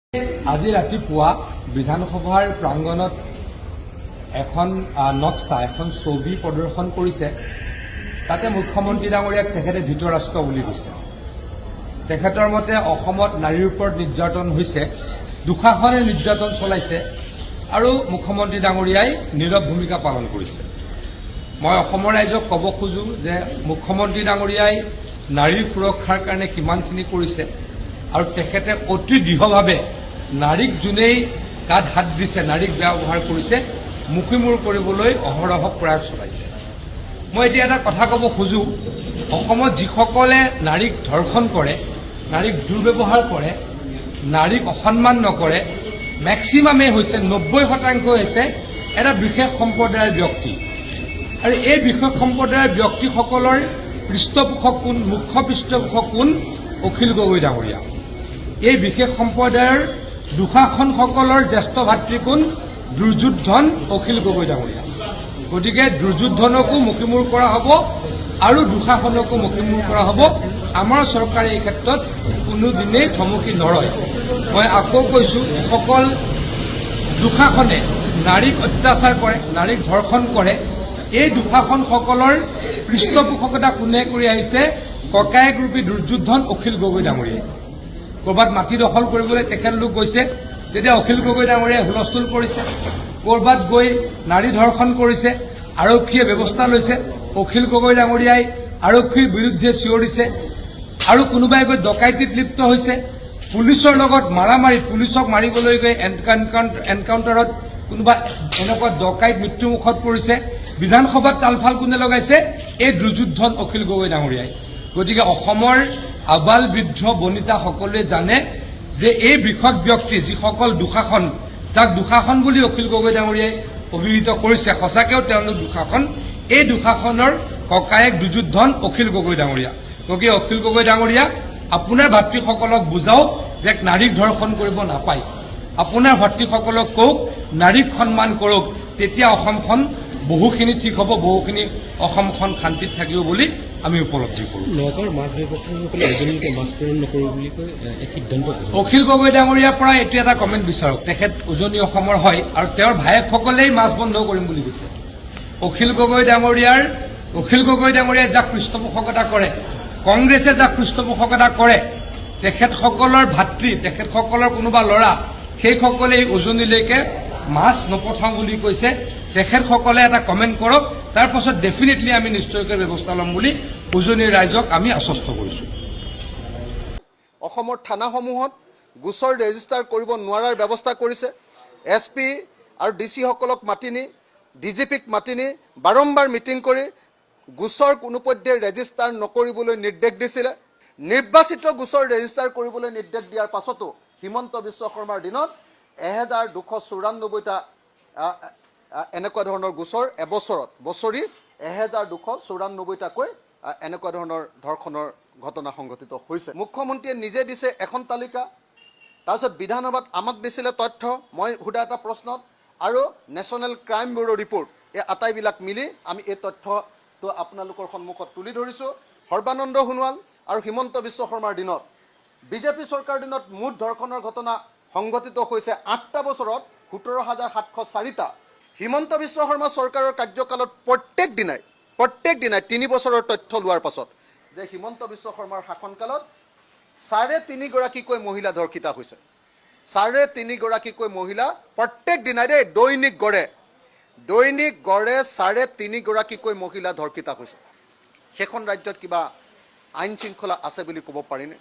আজি ৰাতিপুৱা বিধানসভাৰ প্ৰাংগণত এখন নক্সা এখন ছবি প্ৰদৰ্শন কৰিছে। তাতে মুখ্যমন্ত্ৰী ডাঙৰীয়াক তেখেতে ধৃতৰাষ্ট্ৰ বুলি কৈছে। তেখেতৰ মতে অসমত নাৰীৰ ওপৰত নিৰ্যাতন হৈছে, দুঃশাসনে নিৰ্যাতন চলাইছে আৰু মুখ্যমন্ত্ৰী ডাঙৰীয়াই নীৰৱ ভূমিকা পালন কৰিছে। মই অসমৰ ৰাইজক ক'ব খোজো যে মুখ্যমন্ত্ৰী ডাঙৰীয়াই নাৰীৰ সুৰক্ষাৰ কাৰণে কিমানখিনি কৰিছে আৰু তেখেতে অতি দৃঢ়ভাৱে নাৰীক যোনেই গাত হাত দিছে, নাৰীক বেয়া ব্যৱহাৰ কৰিছে, মুখিমূৰ কৰিবলৈ অহৰহ প্ৰয়াস চলাইছে। মই এতিয়া এটা কথা ক'ব খোজো, অসমত যিসকলে নাৰীক ধৰ্ষণ কৰে, নাৰীক দুৰ্ব্যৱহাৰ কৰে, নাৰীক অসন্মান নকৰে, মেক্সিমামেই হৈছে 90% হৈছে এটা বিশেষ সম্প্ৰদায়ৰ ব্যক্তি। আৰু এই বিশেষ সম্প্ৰদায়ৰ ব্যক্তিসকলৰ পৃষ্ঠপোষক কোন, মুখ্য পৃষ্ঠপোষক কোন? অখিল গগৈ ডাঙৰীয়া। এই বিশেষ সম্প্ৰদায়ৰ দুঃশাসনসকলৰ জ্যেষ্ঠ ভাতৃ কোন? দুৰ্যোধন অখিল গগৈ ডাঙৰীয়া। গতিকে দুৰ্যোধনকো মুখিমূৰ কৰা হ'ব আৰু দুঃশাসনকো মুখিমূৰ কৰা হ'ব। আমাৰ চৰকাৰে এই ক্ষেত্ৰত কোনোদিনেই থমকি নৰয়। মই আকৌ কৈছো, যিসকল দুঃশাসনে নাৰীক অত্যাচাৰ কৰে, নাৰীক ধৰ্ষণ কৰে, এই দুঃশাসনসকলৰ পৃষ্ঠপোষকতা কোনে কৰি আহিছে? ককায়েক ৰূপী দুৰ্যোধন অখিল গগৈ ডাঙৰীয়াই। ক'ৰবাত মাটি দখল কৰিবলৈ তেখেতলোক গৈছে, তেতিয়া অখিল গগৈ ডাঙৰীয়াই হুলস্থুল কৰিছে। ক'ৰবাত গৈ নাৰী ধৰ্ষণ কৰিছে, আৰক্ষীয়ে ব্যৱস্থা লৈছে, অখিল গগৈ ডাঙৰীয়াই আৰক্ষীৰ বিৰুদ্ধে চিঞৰিছে। আৰু কোনোবাই গৈ ডকাইতিত লিপ্ত হৈছে, পুলিচৰ লগত মাৰামাৰি, পুলিচক মাৰিবলৈ গৈ এনকাউণ্টাৰত কোনোবা এনেকুৱা ডকাইত মৃত্যুমুখত পৰিছে। বিধানসভাত তালফাল কোনে লগাইছে? এই দুৰ্যোধন অখিল গগৈ ডাঙৰীয়াই। গতিকে অসমৰ আবাল বৃদ্ধ বনিতা সকলোৱে জানে যে এই বৃহৎ ব্যক্তি, যিসকল দুঃশাসন, যাক দুঃশাসন বুলি অখিল গগৈ ডাঙৰীয়াই অভিহিত কৰিছে, সঁচাকৈও তেওঁলোক দুঃশাসন, এই দুঃশাসনৰ ককায়েক দুৰ্যোধন অখিল গগৈ ডাঙৰীয়া। গতিকে অখিল গগৈ ডাঙৰীয়া, আপোনাৰ ভাতৃসকলক বুজাওক যে নাৰীক ধৰ্ষণ কৰিব নাপায়। আপোনাৰ ভাতৃসকলক কওক নাৰীক সন্মান কৰক, তেতিয়া অসমখন বহুখিনি ঠিক হ'ব, বহুখিনি অসমখন শান্তিত থাকিব বুলি আমি উপলব্ধি কৰোঁ। নগাঁৱৰ মাছ ব্যৱসায়ীসকলে এজনীকে মাছ প্ৰেৰণ নকৰোঁ বুলি কৈ এক সিদ্ধান্ত। অখিল গগৈ ডাঙৰীয়াৰ পৰা এইটো এটা কমেণ্ট বিচাৰক। তেখেত উজনি অসমৰ হয় আৰু তেওঁৰ ভায়েকসকলেই মাছ বন্ধ কৰিম বুলি কৈছে। অখিল গগৈ ডাঙৰীয়াই যাক পৃষ্ঠপোষকতা কৰে, কংগ্ৰেছে যাক পৃষ্ঠপোষকতা কৰে, তেখেতসকলৰ ভাতৃ, তেখেতসকলৰ কোনোবা ল'ৰা, সেইসকলে উজনিলৈকে মাছ নপঠাওঁ বুলি কৈছে। তেখেতসকলে এটা কমেণ্ট কৰক, তাৰ পাছত ডেফিনেটলি আমি নিশ্চয়কৈ ব্যৱস্থা ল'ম বুলি উজনিৰ ৰাইজক আমি আশ্বস্ত কৰিছোঁ। অসমৰ থানাসমূহত গোচৰ ৰেজিষ্টাৰ কৰিব নোৱাৰাৰ ব্যৱস্থা কৰিছে। SP আৰু DC সকলক মাতি নি, DGPক মাতি নি বাৰম্বাৰ মিটিং কৰি গোচৰ কোনোপধ্যে ৰেজিষ্টাৰ নকৰিবলৈ নিৰ্দেশ দিছিলে। নিৰ্বাচিত গোচৰ ৰেজিষ্টাৰ কৰিবলৈ নিৰ্দেশ দিয়াৰ পাছতো হিমন্ত বিশ্ব শৰ্মাৰ দিনত 1294টা এনেকুৱা ধৰণৰ গোচৰ এবছৰত, বছৰি 1294টাকৈ এনেকুৱা ধৰণৰ ধৰ্ষণৰ ঘটনা সংঘটিত হৈছে। মুখ্যমন্ত্ৰীয়ে নিজে দিছে এখন তালিকা, তাৰপিছত বিধানসভাত আমাক দিছিলে তথ্য, মই সোধা এটা প্ৰশ্নত, আৰু নেশ্যনেল ক্ৰাইম ব্যুৰ ৰিপৰ্ট, এই আটাইবিলাক মিলি আমি এই তথ্যটো আপোনালোকৰ সন্মুখত তুলি ধৰিছোঁ। সৰ্বানন্দ সোণোৱাল আৰু হিমন্ত বিশ্ব শৰ্মাৰ দিনত, বিজেপি চৰকাৰৰ দিনত মুঠ ধৰ্ষণৰ ঘটনা সংঘটিত হৈছে 8টা বছৰত 17,704টা। হিমন্ত বিশ্ব শৰ্মা চৰকাৰৰ কাৰ্যকালত প্ৰত্যেক দিনাই 3 বছৰৰ তথ্য লোৱাৰ পাছত যে হিমন্ত বিশ্ব শৰ্মাৰ শাসনকালত 3.5গৰাকীকৈ মহিলা ধৰ্ষিত হৈছে। 3.5গৰাকীকৈ মহিলা প্ৰত্যেক দিনাই দেই, দৈনিক গড়ে 3.5গৰাকীকৈ মহিলা ধৰ্ষিত হৈছে। সেইখন ৰাজ্যত কিবা আইন শৃংখলা আছে বুলি ক'ব পাৰিনে?